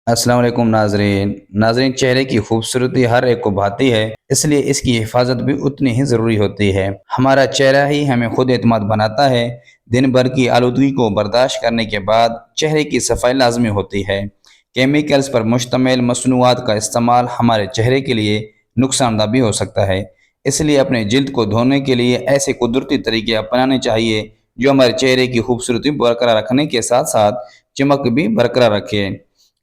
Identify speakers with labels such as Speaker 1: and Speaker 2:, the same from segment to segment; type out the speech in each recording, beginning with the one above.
Speaker 1: अस्सलाम वालेकुम नाजरीन, चेहरे की खूबसूरती हर एक को भाती है, इसलिए इसकी हिफाजत भी उतनी ही ज़रूरी होती है। हमारा चेहरा ही हमें खुद एतमाद बनाता है। दिन भर की आलूदगी को बर्दाश्त करने के बाद चेहरे की सफाई लाजमी होती है। केमिकल्स पर मुश्तमिल मसनूआत का इस्तेमाल हमारे चेहरे के लिए नुकसानदा भी हो सकता है। इसलिए अपने जिल्द को धोने के लिए ऐसे कुदरती तरीके अपनाने चाहिए जो हमारे चेहरे की खूबसूरती बरकरार रखने के साथ साथ चमक भी बरकरार रखे।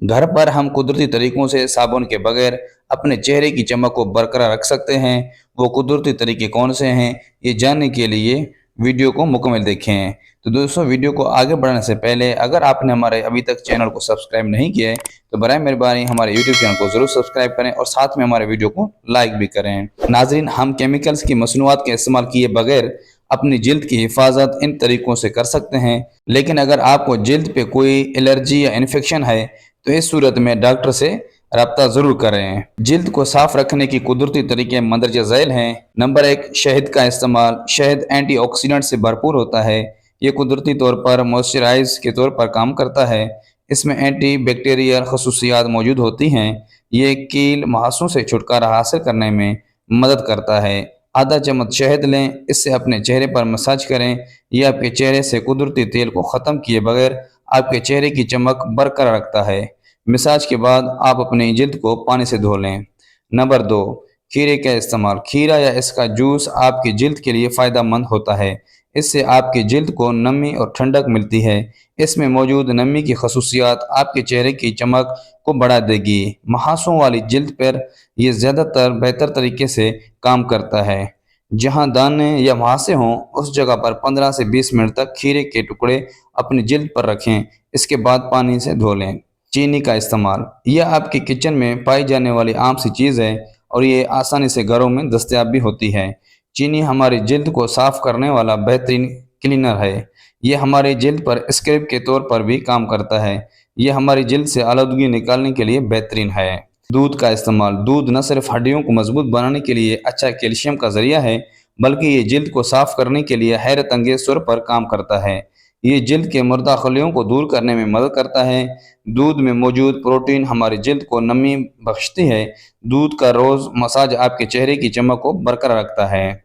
Speaker 1: घर पर हम कुदरती तरीकों से साबुन के बगैर अपने चेहरे की चमक को बरकरार रख सकते हैं। वो कुदरती तरीके कौन से हैं, ये जानने के लिए वीडियो को मुकम्मल देखें। तो दोस्तों, वीडियो को आगे बढ़ने से पहले अगर आपने हमारे अभी तक चैनल को सब्सक्राइब नहीं किया है तो बराए मेहरबानी हमारे यूट्यूब चैनल को ज़रूर सब्सक्राइब करें और साथ में हमारे वीडियो को लाइक भी करें। नाजरीन, हम केमिकल्स की मसनूआत के इस्तेमाल किए बगैर अपनी जिल्द की हिफाजत इन तरीकों से कर सकते हैं, लेकिन अगर आपको जिल्द पे कोई एलर्जी या इन्फेक्शन है तो इस सूरत में डॉक्टर से रब्ता ज़रूर करें। जिल्द को साफ रखने की कुदरती तरीके मंदरजा झैल हैं। नंबर 1, शहद का इस्तेमाल। शहद एंटीऑक्सीडेंट से भरपूर होता है। ये कुदरती तौर पर मॉइस्चराइज के तौर पर काम करता है। इसमें एंटी बैक्टीरियल खसूसियात मौजूद होती हैं। ये कील मुहासों से छुटकारा हासिल करने में मदद करता है। आधा चम्मच शहद लें, इससे अपने चेहरे पर मसाज करें। यह आपके चेहरे से कुदरती तेल को ख़त्म किए बगैर आपके चेहरे की चमक बरकरार रखता है। मसाज के बाद आप अपनी जिल्द को पानी से धो लें। नंबर 2, खीरे का इस्तेमाल। खीरा या इसका जूस आपकी जिल्द के लिए फ़ायदेमंद होता है। इससे आपकी जिल्द को नमी और ठंडक मिलती है। इसमें मौजूद नमी की खसूसियात आपके चेहरे की चमक को बढ़ा देगी। मुहासों वाली जिल्द पर यह ज़्यादातर बेहतर तरीके से काम करता है। जहां दाने या मुहासे हों उस जगह पर 15 से 20 मिनट तक खीरे के टुकड़े अपनी जिल्द पर रखें। इसके बाद पानी से धो लें। चीनी का इस्तेमाल। यह आपके किचन में पाई जाने वाली आम सी चीज़ है और ये आसानी से घरों में दस्तयाब भी होती है। चीनी हमारी जिल्द को साफ करने वाला बेहतरीन क्लीनर है। यह हमारी जिल्द पर स्क्रब के तौर पर भी काम करता है। यह हमारी जिल्द से आलूदगी निकालने के लिए बेहतरीन है। दूध का इस्तेमाल। दूध न सिर्फ हड्डियों को मजबूत बनाने के लिए अच्छा कैल्शियम का जरिया है, बल्कि ये जिल्द को साफ करने के लिए हैरत अंगेज तौर पर काम करता है। ये जिल्द के मुर्दा खलियों को दूर करने में मदद करता है। दूध में मौजूद प्रोटीन हमारी जिल्द को नमी बख्शती है। दूध का रोज़ मसाज आपके चेहरे की चमक को बरकरार रखता है।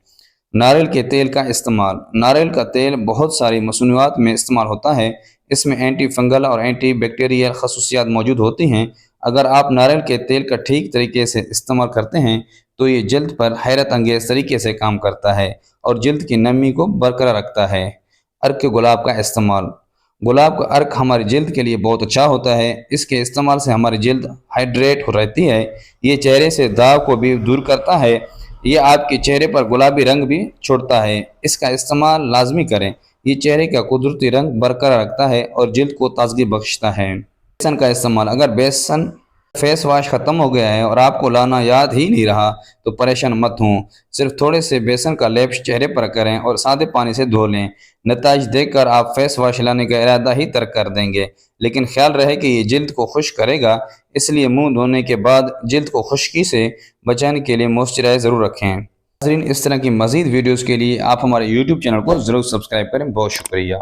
Speaker 1: नारियल के तेल का इस्तेमाल। नारियल का तेल बहुत सारी मसनूआत में इस्तेमाल होता है। इसमें एंटी फंगल और एंटी बैक्टीरियल खसूसियात मौजूद होती हैं। अगर आप नारियल के तेल का ठीक तरीके से इस्तेमाल करते हैं तो ये जल्द पर हैरत अंगेज तरीके से काम करता है और जल्द की नमी को बरकरार रखता है। अर्क के गुलाब का इस्तेमाल। गुलाब का अर्क हमारी जल्द के लिए बहुत अच्छा होता है। इसके इस्तेमाल से हमारी जल्द हाइड्रेट हो रहती है। ये चेहरे से दाग को भी दूर करता है। ये आपके चेहरे पर गुलाबी रंग भी छोड़ता है। इसका इस्तेमाल लाजमी करें। ये चेहरे का कुदरती रंग बरकरार रखता है और जल्द को ताजगी बख्शता है। बेसन का इस्तेमाल। अगर बेसन फेस वॉश ख़त्म हो गया है और आपको लाना याद ही नहीं रहा तो परेशान मत हों। सिर्फ थोड़े से बेसन का लेप चेहरे पर करें और सादे पानी से धो लें। नताज देखकर आप फेस वॉश लाने का इरादा ही तर्क कर देंगे, लेकिन ख्याल रहे कि ये जिल्द को खुश्क करेगा, इसलिए मुंह धोने के बाद जिल्द को खुश्की से बचाने के लिए मॉइस्चराइजर ज़रूर रखें। नाज़रीन, इस तरह की मज़ीद वीडियोज़ के लिए आप हमारे यूट्यूब चैनल को ज़रूर सब्सक्राइब करें। बहुत शुक्रिया।